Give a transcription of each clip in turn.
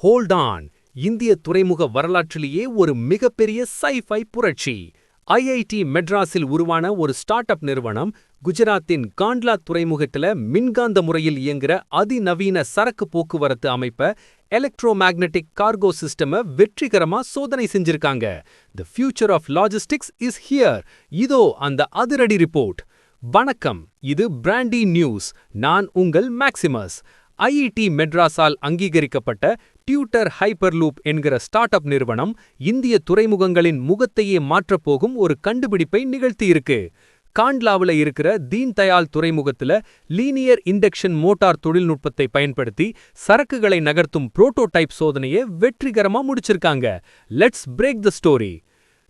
Hold on. இந்திய துறைமுக வரலாற்றிலேயே ஒரு மிகப்பெரிய சை-ஃபை புரட்சி. ஐஐடி மெட்ராஸில் உருவான ஒரு ஸ்டார்ட் அப் நிறுவனம் குஜராத்தின் காண்ட்லா துறைமுகத்துல மின்காந்த முறையில் இயங்குற அதிநவீன சரக்கு போக்குவரத்து அமைப்ப எலக்ட்ரோமேக்னெட்டிக் கார்கோ சிஸ்டம வெற்றிகரமா சோதனை செஞ்சிருக்காங்க. The future of logistics is here. இதோ அந்த அதிரடி ரிப்போர்ட். வணக்கம், இது பிராண்டி நியூஸ். நான் உங்கள் மேக்சிமஸ். ஐஐடி மெட்ராஸால் அங்கீகரிக்கப்பட்ட டியூட்டர் ஹைப்பர்லூப் என்கிற ஸ்டார்ட் அப் நிறுவனம் இந்திய துறைமுகங்களின் முகத்தையே மாற்றப்போகும் ஒரு கண்டுபிடிப்பை நிகழ்த்தியிருக்கு. காண்ட்லாவுல இருக்கிற தீன் தயாள் துறைமுகத்துல லீனியர் இண்டக்ஷன் மோட்டார் தொழில்நுட்பத்தை பயன்படுத்தி சரக்குகளை நகர்த்தும் புரோட்டோடைப் சோதனையை வெற்றிகரமா முடிச்சிருக்காங்க. Let's break the story.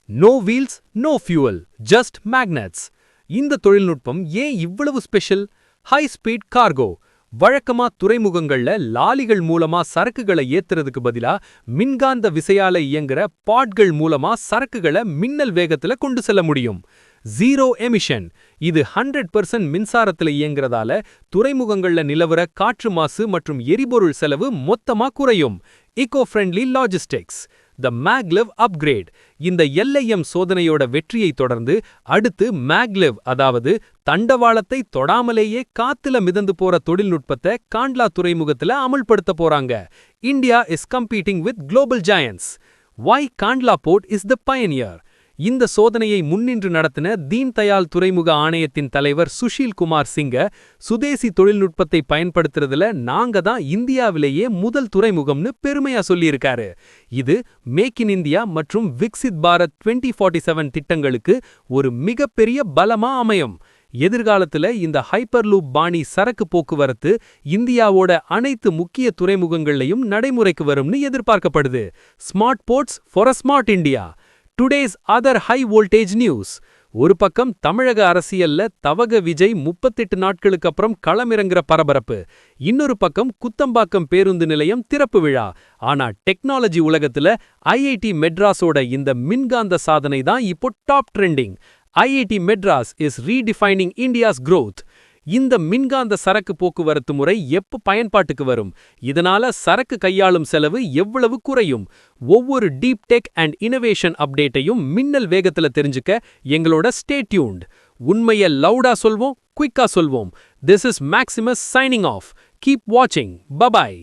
No wheels, no fuel, just magnets. இந்த தொழில்நுட்பம் ஏன் இவ்வளவு ஸ்பெஷல்? High speed cargo. வழக்கமா துறைமுகங்கள்ல லாலிகள் மூலமா சரக்குகளை ஏத்துறதுக்கு பதிலா மின்காந்த விசையால இயங்குற பாட்கள் மூலமா சரக்குகளை மின்னல் வேகத்துல கொண்டு செல்ல முடியும். Zero emission. இது 100% மின்சாரத்துல இயங்குறதால துறைமுகங்கள்ல நிலவர காற்று மாசு மற்றும் எரிபொருள் செலவு மொத்தமா குறையும். இகோ ஃப்ரெண்ட்லி லாஜிஸ்டிக்ஸ். த மேக்லிவ் அப்கிரேட். இந்த எல்ஐஎம் சோதனையோட வெற்றியை தொடர்ந்து அடுத்து மேக்லிவ், அதாவது தண்டவாளத்தை தொடாமலேயே காத்துல மிதந்து போற தொழில்நுட்பத்தை காண்ட்லா துறைமுகத்துல அமல்படுத்த போறாங்க. India is competing with global giants. Why Kandla port is the pioneer? இந்த சோதனையை முன்னின்று நடத்தின தீன் தயாள் துறைமுக ஆணையத்தின் தலைவர் சுஷீல் குமார் சிங்க, சுதேசி தொழில்நுட்பத்தை பயன்படுத்துறதுல நாங்க தான் இந்தியாவிலேயே முதல் துறைமுகம்னு பெருமையா சொல்லியிருக்காரு. இது மேக் இன் இந்தியா மற்றும் விக்சித் பாரத் 2047 திட்டங்களுக்கு ஒரு மிகப்பெரிய பலமா அமையும். எதிர்காலத்துல இந்த ஹைப்பர்லூப் பாணி சரக்கு போக்குவரத்து இந்தியாவோட அனைத்து முக்கிய துறைமுகங்கள்லையும் நடைமுறைக்கு வரும்னு எதிர்பார்க்கப்படுது. Smart ports for a smart India. Today's other high voltage news. ஒரு பக்கம் தமிழக அரசியல்ல தவக விஜய் 38 நாட்களுக்கு அப்புறம் களமிறங்குற பரபரப்பு. இன்னொரு பக்கம் குத்தம்பாக்கம் பேருந்து நிலையம் திறப்பு விழா. ஆனா டெக்னாலஜி உலகத்துல ஐஐடி மெட்ராஸோட இந்த மின்காந்த சாதனை தான் இப்போ top trending. IIT Madras is redefining India's growth. இந்த மின்காந்த சரக்கு போக்குவரத்து முறை எப்ப பயன்பாட்டுக்கு வரும்? இதனால சரக்கு கையாளும் செலவு எவ்வளவு குறையும்? ஒவ்வொரு டீப் டெக் அண்ட் இனோவேஷன் அப்டேட்டையும் மின்னல் வேகத்துல தெரிஞ்சுக்க எங்களோட ஸ்டே டியூன்ட். உண்மையை லவுடா சொல்வோம், குயிக்கா சொல்வோம். This is Maximus signing off. Keep வாட்சிங். பபாய்.